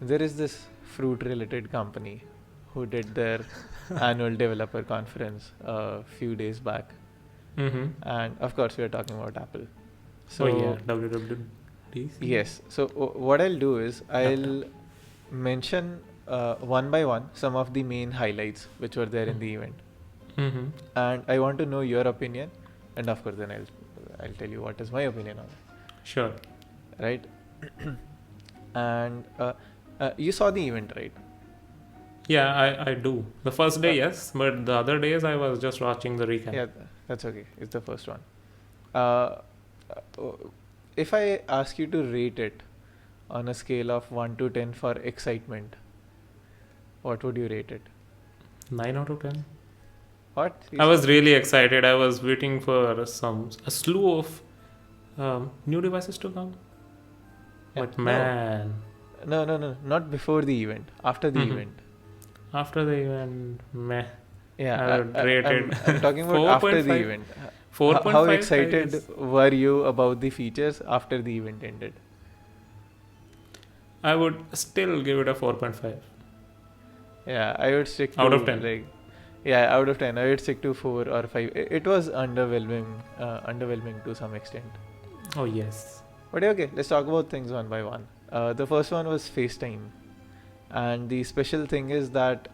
there is this fruit-related company who did their annual developer conference a few days back, Mm-hmm. and of course we are talking about Apple. So Oh yeah, WWDC. yes, so what I'll do is I'll mention one by one some of the main highlights which were there in the event, Mm-hmm. and I want to know your opinion, and of course then I'll tell you what is my opinion on it, Sure. right? And you saw the event, right? Yeah, I do. The first day, yes, but the other days I was just watching the recap. Yeah, that's okay. It's the first one. Uh, uh, if I ask you to rate it on a scale of 1 to 10 for excitement, what would you rate it? 9 out of 10. What? I was really excited. I was waiting for a slew of new devices to come. Yeah, But man, No, not before the event. After the Mhm. event. after the event, meh. Yeah, I would rate it I'm talking about after the 4.5. event. 4.5. How I excited guess. were you about the features after the event ended? I would still give it a 4.5 Yeah, I would stick to out of 10. out of 10. I would stick to 4 or 5. It was underwhelming to some extent. Oh yes. But okay, let's talk about things one by one. The first one was FaceTime. And the special thing is that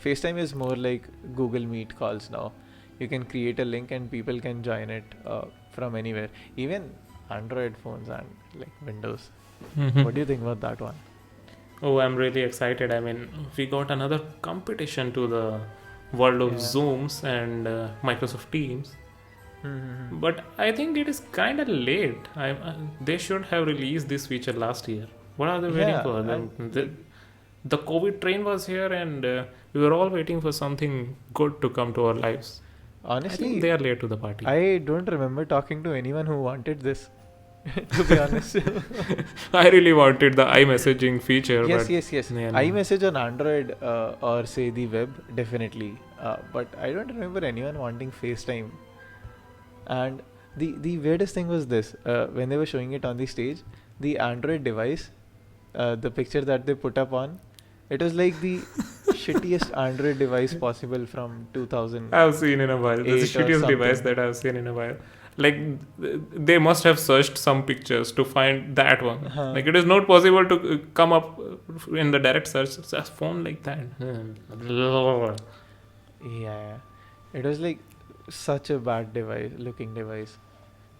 FaceTime is more like Google Meet calls now. You can create a link and people can join it from anywhere, even Android phones and like Windows. What do you think about that one? Oh, I'm really excited. I mean, we got another competition to the world of Yeah. Zooms and Microsoft Teams. Mm-hmm. But I think it is kind of late. They should have released this feature last year. What are they waiting Yeah, for? and The COVID train was here, and we were all waiting for something good to come to our lives. I think honestly, they are late to the party. I don't remember talking to anyone who wanted this. To be honest. I really wanted the iMessaging feature. Yes, but yes, yes. yeah, no. iMessage on Android or say the web, definitely. But I don't remember anyone wanting FaceTime. And the weirdest thing was this: when they were showing it on the stage, the Android device, the picture that they put up on, it was like the shittiest Android device possible from 2000. I've seen in a while. This is the 8 or shittiest device something. that I've seen in a while. Like they must have searched some pictures to find that one. Uh-huh. Like it is not possible to come up in the direct search. It's a phone like that. Yeah, it was like such a bad looking device.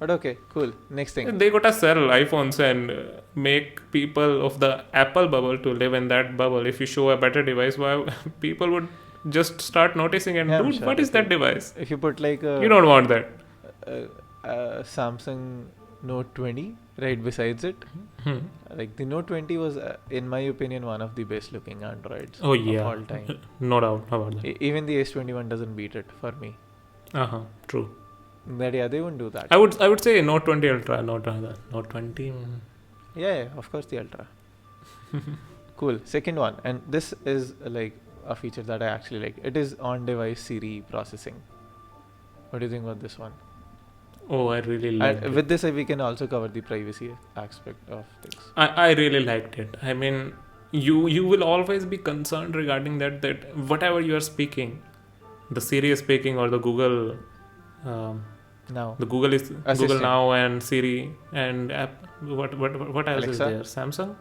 But okay, cool. Next thing. They gotta sell iPhones and make people of the Apple bubble to live in that bubble. If you show a better device, why people would just start noticing and Yeah, I'm dude, sure what is if that you- device? If you put like You don't want that. Samsung Note 20 right besides it, Hmm. like the Note 20 was, in my opinion, one of the best looking Androids Oh of yeah, all time. no doubt about that. Even the S21 doesn't beat it for me. True. But yeah, they won't do that. I would say Note 20 Ultra, not Note 20. Yeah, of course the Ultra. Cool. Second one, and this is like a feature that I actually like. It is on-device Siri processing. What do you think about this one? Oh, I really liked And it. with this, we can also cover the privacy aspect of things. I really liked it. I mean, you will always be concerned regarding that whatever you are speaking, the Siri is speaking or the Google, Now, the Google is Assistant. Google Now and Siri and app. What else is Alexa? there?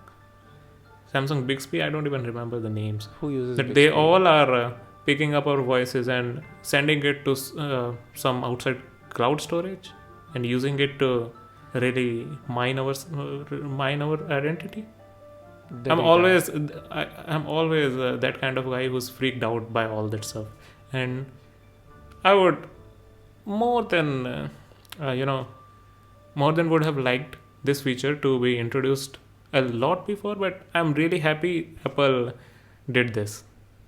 Samsung Bixby. I don't even remember the names. who uses That they Bixby? all are picking up our voices and sending it to some outside cloud storage and using it to really mine our identity. The I'm data. I'm always that kind of guy who's freaked out by all that stuff, and I would more than more than would have liked this feature to be introduced a lot before, but I'm really happy Apple did this.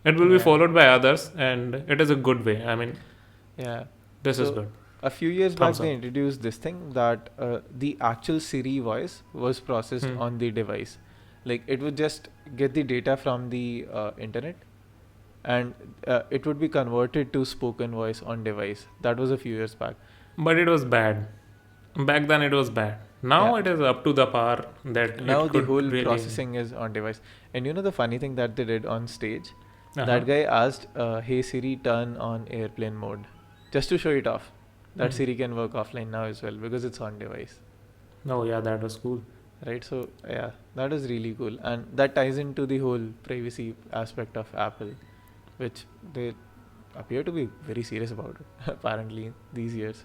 It will be Yeah. followed by others, and it is a good way. I mean, Yeah. this is So, good. A few years Thumbs back, they up. introduced this thing that the actual Siri voice was processed Hmm. on the device. Like it would just get the data from the internet, and it would be converted to spoken voice on device. That was a few years back. But it was bad. Back then, it was bad. Now Yeah. it is up to the par that Now it the could whole really. processing is on device. And you know the funny thing that they did on stage? Uh-huh. That guy asked, "Hey Siri, turn on airplane mode," just to show it off. That Mhm. Siri can work offline now as well because it's on device, Oh yeah, that was cool. right? So yeah, that is really cool, and that ties into the whole privacy aspect of Apple, which they appear to be very serious about apparently these years.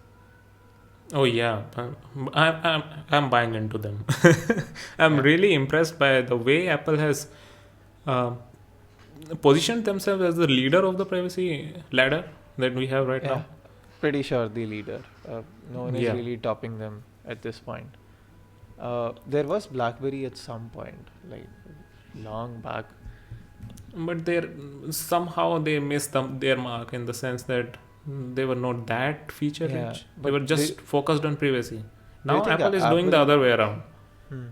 Oh yeah, I'm buying into them. I'm Yeah. really impressed by the way Apple has uh, positioned themselves as the leader of the privacy ladder that we have right Yeah, now. pretty sure the leader. No one is Yeah. really topping them at this point. There was BlackBerry at some point, like long back. But somehow they missed their mark in the sense that they were not that feature Yeah, rich. They but were just focused on privacy. do you Now think Apple is doing the Apple? other way around. Hmm.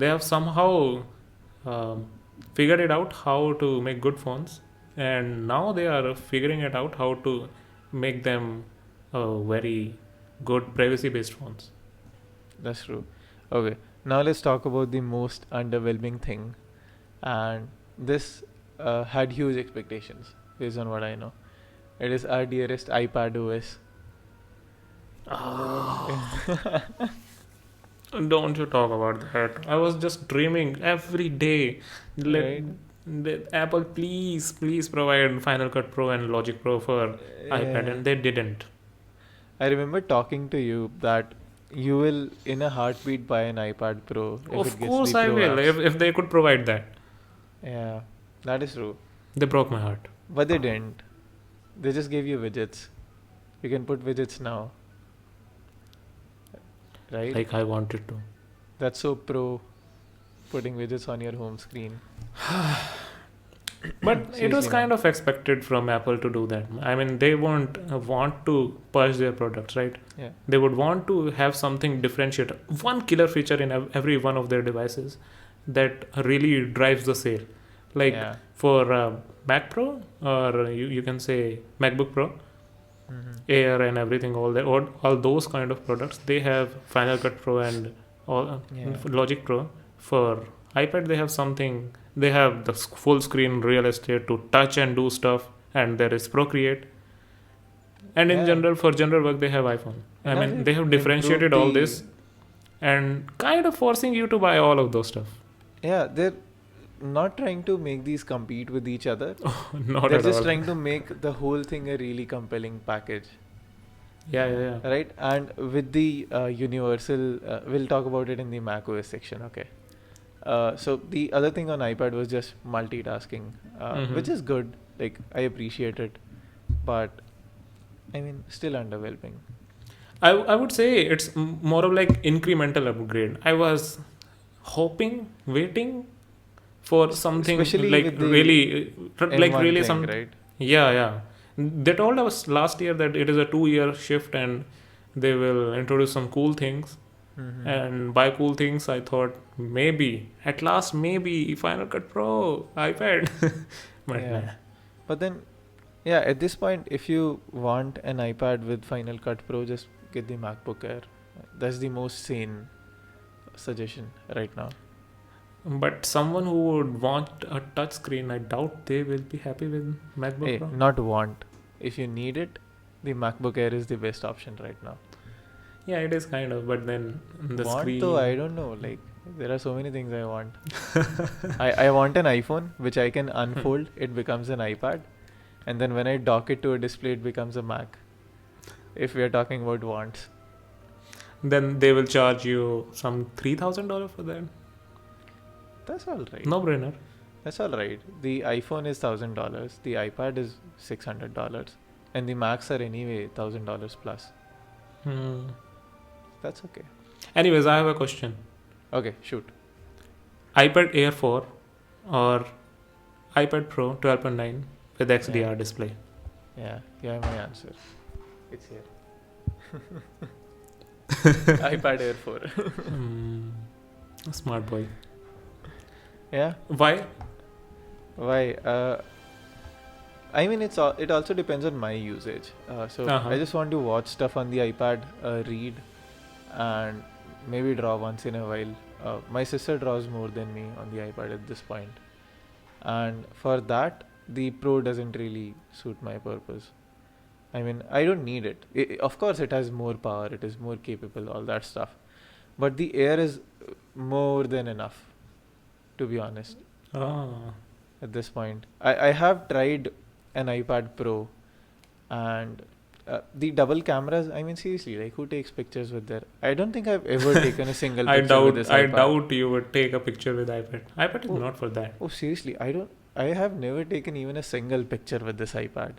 They have somehow figured it out how to make good phones, and now they are figuring it out how to make them very good privacy based phones. That's true. Okay, now let's talk about the most underwhelming thing, and this had huge expectations based on what I know. It is our dearest iPad OS. Don't you talk about that. I was just dreaming every day. Let Right? Apple please provide Final Cut Pro and Logic Pro for iPad, Yeah. and they didn't. I remember talking to you that you will, in a heartbeat, buy an iPad Pro if Of it gets course the I Pro will apps. if they could provide that. Yeah, that is true. They broke my heart. But they didn't. They just gave you widgets. You can put widgets now, right? Like I wanted to. That's so pro, putting widgets on your home screen. But it was Seriously, kind man. of expected from Apple to do that. I mean, they won't want to push their products, right? Yeah. They would want to have something differentiated, one killer feature in every one of their devices that really drives the sale. Like Yeah. for Mac Pro, or you can say MacBook Pro, Mm-hmm. Air, and everything, all those kind of products, they have Final Cut Pro and all Yeah. Logic Pro. For iPad, they have something. They have the full screen real estate to touch and do stuff, and there is Procreate. And in Yeah. general, for general work, they have iPhone. I And now mean, they they've have improved differentiated all the. this and kind of forcing you to buy all of those stuff. Yeah, they're not trying to make these compete with each other. Not They're at just all. trying to make the whole thing a really compelling package, Yeah. right? And with the universal, we'll talk about it in the macOS section, okay? So the other thing on iPad was just multitasking, which is good. Like, I appreciate it, but I mean, still underwhelming. I would say it's more of like incremental upgrade. I was waiting for something Especially like with the really, like M1 really thing, some. right? Yeah. They told us last year that it is a 2 year shift and they will introduce some cool things. Mm-hmm. And by cool things, I thought maybe at last maybe Final Cut Pro iPad, but Yeah. nah. But then, yeah, at this point, if you want an iPad with Final Cut Pro, just get the MacBook Air. That's the most sane suggestion right now. But someone who would want a touch screen, I doubt they will be happy with MacBook Hey, Pro. not want. If you need it, the MacBook Air is the best option right now. Yeah, it is kind of, but then the Want screen. though, I don't know. Like, there are so many things I want. I want an iPhone which I can unfold. It becomes an iPad, and then when I dock it to a display, it becomes a Mac. If we are talking about wants, Then they will charge you some $3,000 for that. that's all right. No brainer. That's all right. The iPhone is $1,000. The iPad is $600, and the Macs are anyway $1,000 plus. That's okay. Anyways, I have a question. Okay, shoot. iPad Air 4 or iPad Pro 12.9 with XDR display. Yeah, my answer. It's here. iPad Air 4. Smart boy. Yeah. Why? Why? I mean, it also depends on my usage. So I just want to watch stuff on the iPad, read, and maybe draw once in a while My sister draws more than me on the iPad at this point, and for that, the Pro doesn't really suit my purpose. I mean, I don't need it. Of course, it has more power, it is more capable, all that stuff. But the Air is more than enough, to be honest, Ah. at this point. I have tried an iPad Pro, and the double cameras, I mean, seriously, like, who takes pictures with their. I don't think I've ever taken a single I picture with doubt this I iPad. doubt you would take a picture with iPad. iPad is Oh. not for that. Oh, seriously, I have never taken even a single picture with this iPad.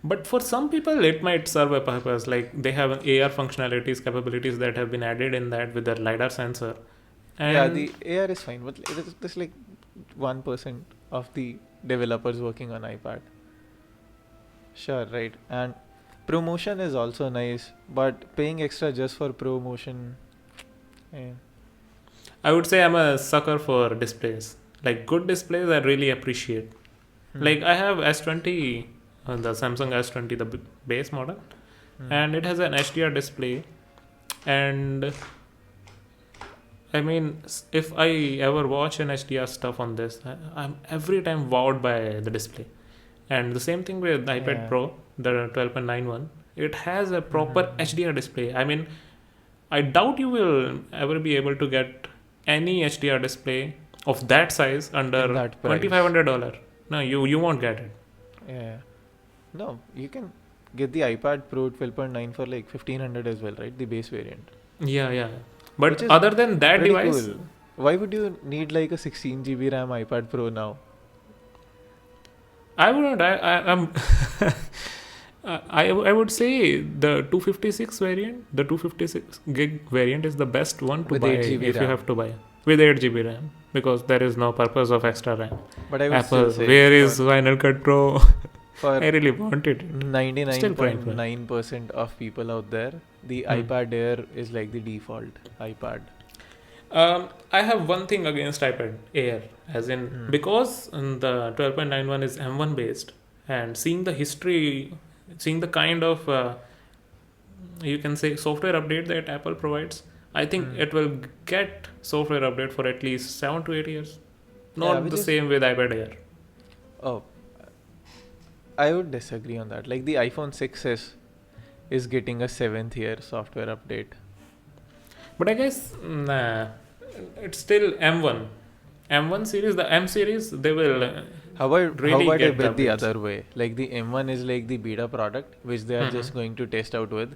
But for some people, it might serve a purpose. Like they have AR functionalities, capabilities that have been added in that with their lidar sensor. And Yeah, the AR is fine, but there's like 1% of the developers working on iPad. Sure, right. And promotion is also nice, but paying extra just for promotion, eh. I would say I'm a sucker for displays. Like good displays, I really appreciate. Like I have S20, the Samsung S20, the base model, and it has an HDR display. And I mean, if I ever watch an HDR stuff on this, I'm every time wowed by the display. And the same thing with iPad Yeah. Pro, the 12.91. It has a proper HDR display. I mean, I doubt you will ever be able to get any HDR display of that size under In that price. $2,500. No, you won't get it. Yeah. No, you can get the iPad Pro 12.9 for like 1500 as well, right? The base variant. Yeah. Which But is other than that Pretty device, cool. Why would you need like a 16 GB RAM iPad Pro now? I wouldn't. I'm. I would say the 256 variant, the 256 gig variant is the best one to With buy 8 GB if you RAM. have to buy with 8 GB RAM, because there is no purpose of extra RAM. But I would Apple, still say where is Final Cut Pro? for I really wanted it. 99.9% of people out there, the iPad Air is like the default iPad. I have one thing against iPad Air, as in because the 12.91 is M1 based, and seeing the history, seeing the kind of you can say software update that Apple provides, I think it will get software update for at least 7 to 8 years. Not which the is- same with iPad Air. Oh, I would disagree on that. Like the iPhone 6s is getting a 7th year software update. But I guess it's still M1. M1 series, the M series, they will How about really I get bet the updates. other way? Like the M1 is like the beta product, which they are just going to test out with,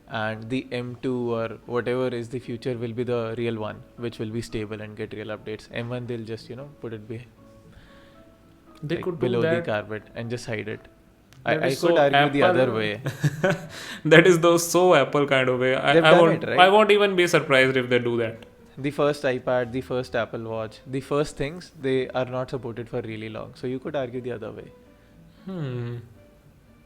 and the M2 or whatever is the future will be the real one, which will be stable and get real updates. M1 they'll just put it they like could do below the that. carpet and just hide it. That I is could so argue the other Apple. way. That is those so Apple kind of way. They've I done won't. it, right? I won't even be surprised if they do that. The first iPad, the first Apple Watch, the first things, they are not supported for really long. So you could argue the other way.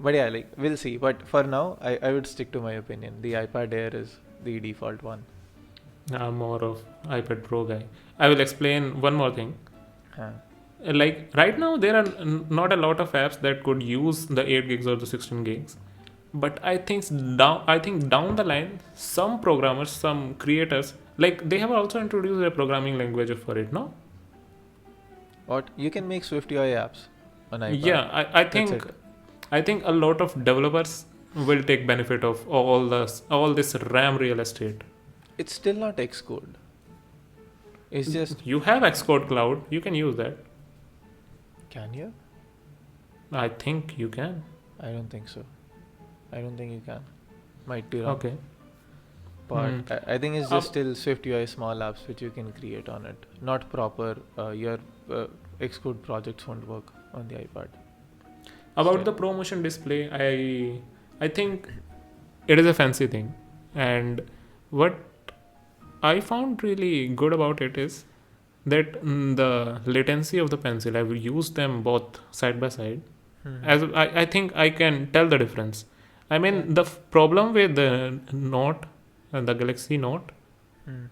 But yeah, like we'll see. But for now, I would stick to my opinion. The iPad Air is the default one. I'm more of iPad Pro guy. I will explain one more thing. Huh. Like right now, there are not a lot of apps that could use the 8 gigs or the 16 gigs. But I think down the line, some programmers, some creators, like they have also introduced a programming language for it, no? What? You can make SwiftUI apps on iPad. Yeah, I think it. I think a lot of developers will take benefit of all this RAM real estate. It's still not Xcode. It's just. You have Xcode Cloud, you can use that. Can you? I think you can. I don't think so. I don't think you can. Might be wrong. Okay. But I think it's just still SwiftUI small apps which you can create on it. Not proper. Your Xcode projects won't work on the iPad. About the ProMotion display, I think it is a fancy thing, and what I found really good about it is that the latency of the pencil, I've used them both side by side. As I think I can tell the difference. I mean, the problem with the Note and the Galaxy Note,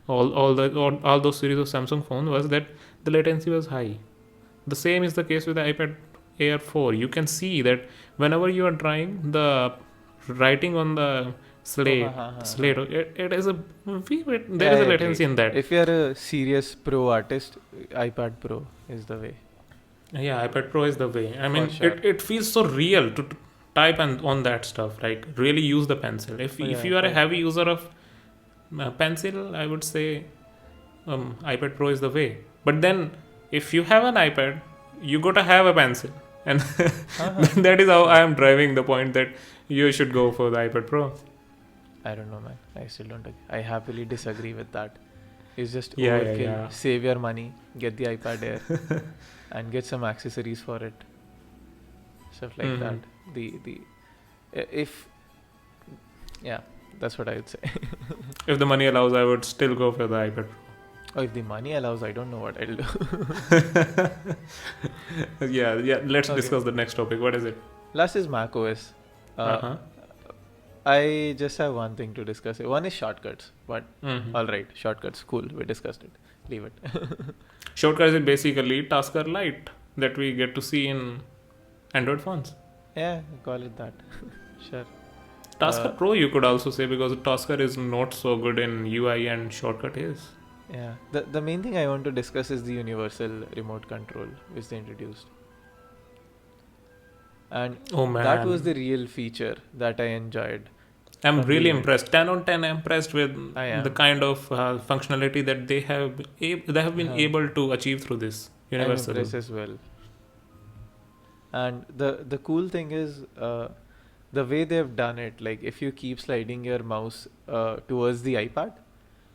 all those series of Samsung phones, was that the latency was high. The same is the case with the iPad Air 4. You can see that whenever you are trying, the writing on the Slate. Slate. It is a wee bit. There is a latency in that. If you are a serious pro artist, iPad Pro is the way. Yeah, iPad Pro is the way. I mean, sure. it feels so real to type on that stuff. Like really use the pencil. If you are a heavy user of pencil, I would say iPad Pro is the way. But then if you have an iPad, you got to have a pencil, and that is how I am driving the point that you should go for the iPad Pro. I don't know, man. I still don't agree. I happily disagree with that. It's just Yeah, overkill. yeah. Save your money, get the iPad Air, and get some accessories for it. Stuff like that. That's what I would say. If the money allows, I would still go for the iPad Pro. Or if the money allows, I don't know what I'll do. Yeah. Let's discuss the next topic. What is it? Last is Mac OS. I just have one thing to discuss. One is shortcuts, but all right, shortcuts, cool. We discussed it. Leave it. Shortcuts is basically Tasker Lite that we get to see in Android phones. Yeah, call it that. Sure. Tasker Pro, you could also say, because Tasker is not so good in UI and shortcut is. Yeah. The main thing I want to discuss is the universal remote control which they introduced. And that was the real feature that I enjoyed. I'm really impressed. 10 on 10 impressed with the kind of functionality that they have been able to achieve through this universal. I'm impressed as well. And the cool thing is the way they've done it. Like if you keep sliding your mouse towards the iPad,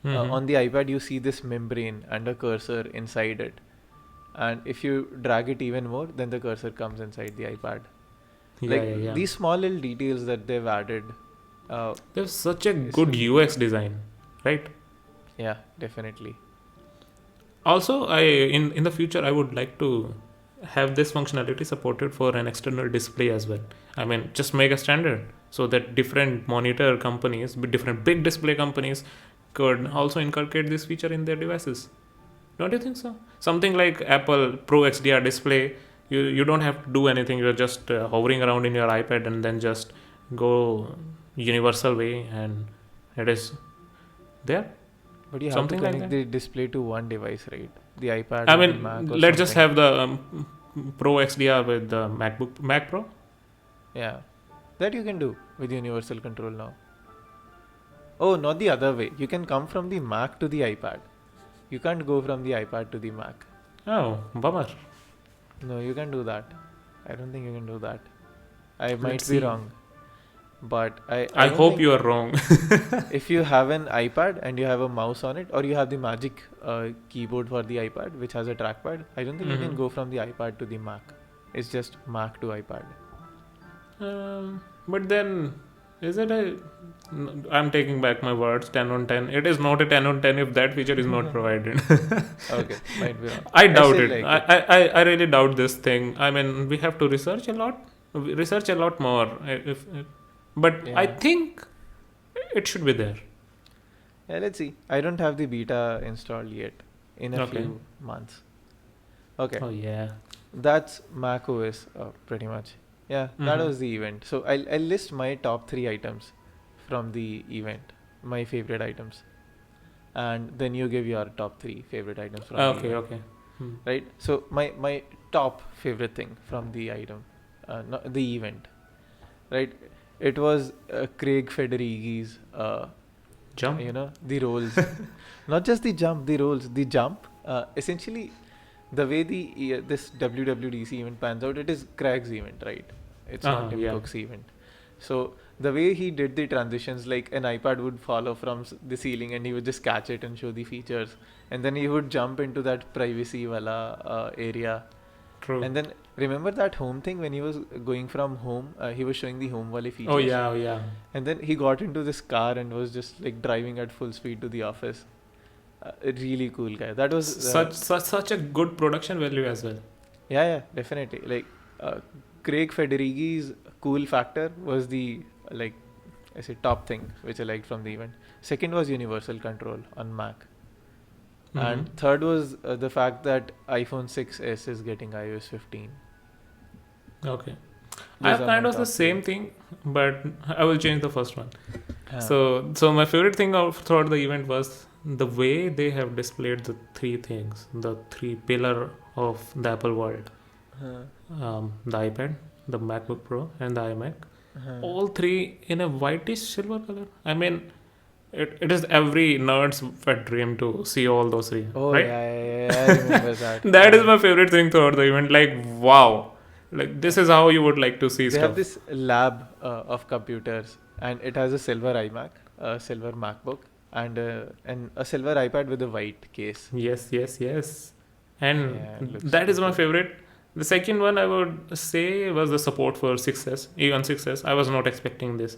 on the iPad you see this membrane and a cursor inside it. And if you drag it even more, then the cursor comes inside the iPad. These small little details that they've added. There's such a good UX design, right? Yeah, definitely. Also, in the future, I would like to have this functionality supported for an external display as well. I mean, just make a standard so that different monitor companies, different big display companies could also inculcate this feature in their devices. Don't you think so? Something like Apple Pro XDR display, you don't have to do anything. You're just hovering around in your iPad and then just go universal way and it is there. But you have to connect the display to one device, right? The iPad. I mean, let's just have the Pro XDR with the Mac Pro. Yeah, that you can do with universal control now. Oh, not the other way. You can come from the Mac to the iPad. You can't go from the iPad to the Mac. Oh, bummer. No, you can do that. I don't think you can do that. I might be wrong. But I hope you are wrong. If you have an iPad and you have a mouse on it, or you have the Magic keyboard for the iPad which has a trackpad, I don't think you can go from the iPad to the Mac. It's just Mac to iPad. But then is it I'm taking back my words. 10 on 10. It is not a 10 on 10 if that feature is not provided. Okay, might be wrong. I doubt it. I really doubt this thing. I mean, we have to research a lot more. But I think it should be there. Yeah, let's see. I don't have the beta installed yet. In a few months. Okay. Oh yeah. That's Mac OS pretty much. Yeah, that was the event. So I'll list my top 3 items from the event, my favorite items, and then you give your top 3 favorite items from the event. Okay. Right. So my top favorite thing from the item, the event, right? It was Craig Federighi's jump. The rolls, not just the jump, the rolls, the jump. Essentially, the way this WWDC event pans out, it is Craig's event, right? It's not Tim Cook's event. So the way he did the transitions, like an iPad would follow from the ceiling and he would just catch it and show the features, and then he would jump into that privacy wala area. True. And then remember that home thing when he was going from home, he was showing the home wale features. Oh yeah. And then he got into this car and was just like driving at full speed to the office. A really cool guy. That was such a good production value as well. Yeah, definitely. Like Craig Federighi's cool factor was the top thing which I liked from the event. Second was universal control on Mac. And third was the fact that iPhone 6s is getting iOS 15. Okay. I have kind of the same thing, but I will change the first one. So my favorite thing throughout the event was the way they have displayed the three things, the three pillar of the Apple world, the iPad, the MacBook Pro, and the iMac. All three in a whitish silver color. I mean, it is every nerd's wet dream to see all those three, Oh right? yeah, I remember that. That is my favorite thing throughout the event. Like, wow, like this is how you would like to see They stuff. have this lab of computers, and it has a silver iMac, a silver MacBook, and a silver iPad with a white case. Yes. Yeah, it And looks that is my cool. favorite. The second one I would say was the support for 6S, even 6S. I was not expecting this.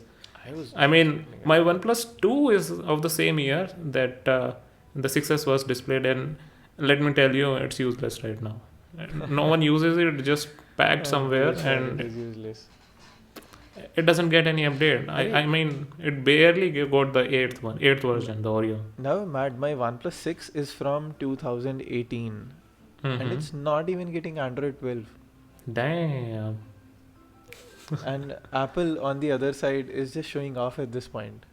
I mean, expecting my it. OnePlus 2 is of the same year that the 6S was displayed, and let me tell you, it's useless right now. No one uses it, just packed somewhere, That's right, and it is useless. it doesn't get any update. I mean, it barely got the eighth version, the Oreo. Now I'm mad. My OnePlus 6 is from 2018, and it's not even getting Android 12. Damn. And Apple on the other side is just showing off at this point.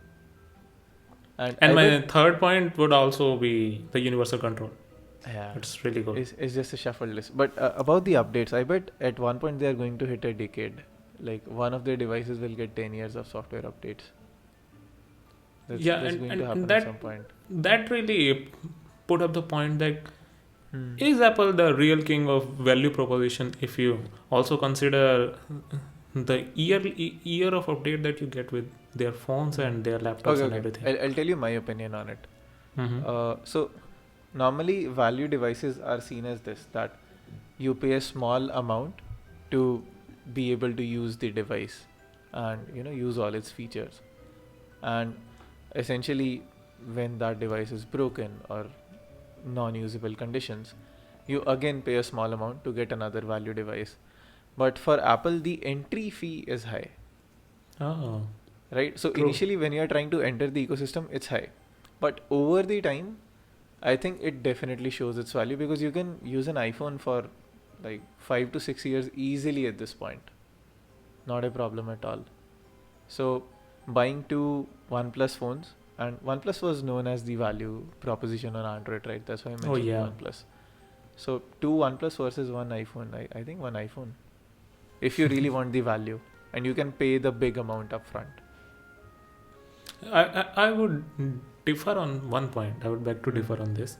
And And I my bet, third point would also be the universal control. yeah, It's really good. it's just a shuffle list. But about the updates, I bet at one point they are going to hit a decade. Like one of their devices will get 10 years of software updates. That's going to happen at some point. That really put up the point that Hmm. is Apple the real king of value proposition if you also consider the year of update that you get with their phones and their laptops and everything. I'll tell you my opinion on it. Mhm. So normally value devices are seen as this, that you pay a small amount to be able to use the device and use all its features, and essentially when that device is broken or non-usable conditions, you again pay a small amount to get another value device. But for Apple, the entry fee is high, Oh, right? So true. initially when you're trying to enter the ecosystem, it's high, but over the time I think it definitely shows its value, because you can use an iPhone for like 5 to 6 years easily at this point. Not a problem at all. So buying two OnePlus phones, and OnePlus was known as the value proposition on Android, right? That's why I mentioned yeah. OnePlus. So two OnePlus versus one iPhone. I think one iPhone. If you really want the value, and you can pay the big amount up front. I would differ on one point. I would beg to differ on this.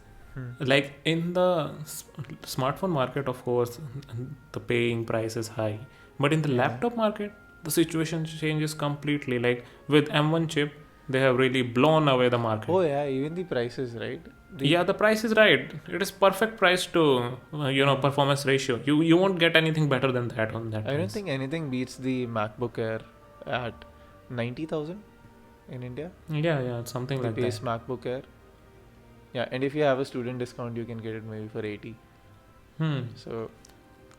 Like in the smartphone market, of course, the paying price is high, but in the Yeah. laptop market, the situation changes completely. Like with M1 chip, they have really blown away the market. Oh yeah, even the prices, right? Yeah, the price is right. It is perfect price to performance ratio. You won't get anything better than that on that. I don't price. think anything beats the MacBook Air at 90,000 in India. Yeah, it's something The like base that. MacBook Air. Yeah, and if you have a student discount, you can get it maybe for 80. So,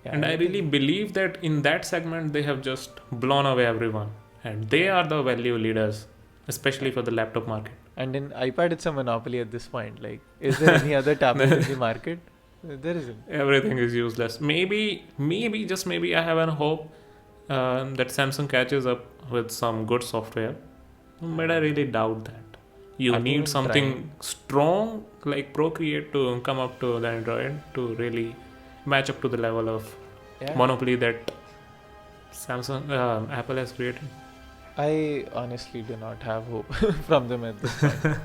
yeah, And I don't really think- believe that in that segment they have just blown away everyone, and they are the value leaders, especially for the laptop market. And in iPad, it's a monopoly at this point. Like, is there any other tablet in the market? There isn't. Everything is useless. Maybe just maybe I have a hope that Samsung catches up with some good software, but I really doubt that. You Are they even need something trying? strong like Procreate to come up to the Android to really match up to the level of Yeah. monopoly that Apple has created. I honestly do not have hope from them at this point.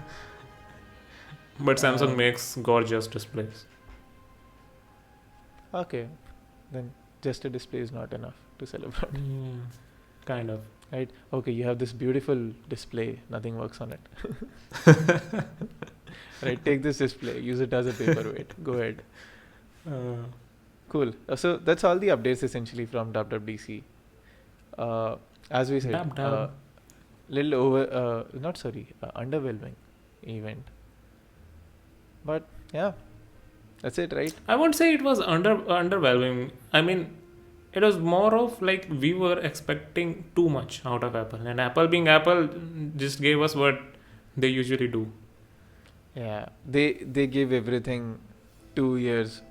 But Samsung Um, makes gorgeous displays. Okay, then just a display is not enough to celebrate. Kind of. Right? Okay, you have this beautiful display, nothing works on it. Right, take this display, use it as a paperweight. Go ahead. Cool. So that's all the updates essentially from WWDC. As we said, little underwhelming event. But yeah, that's it, right? I won't say it was underwhelming. I mean, it was more of like we were expecting too much out of Apple, and Apple being Apple just gave us what they usually do. Yeah, they gave everything 2 years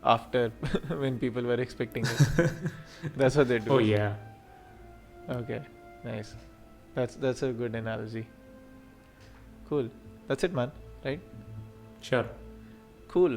after when people were expecting it. That's what they do. Oh yeah. Okay, nice. That's a good analogy. Cool. That's it, man. Right? Sure. Cool.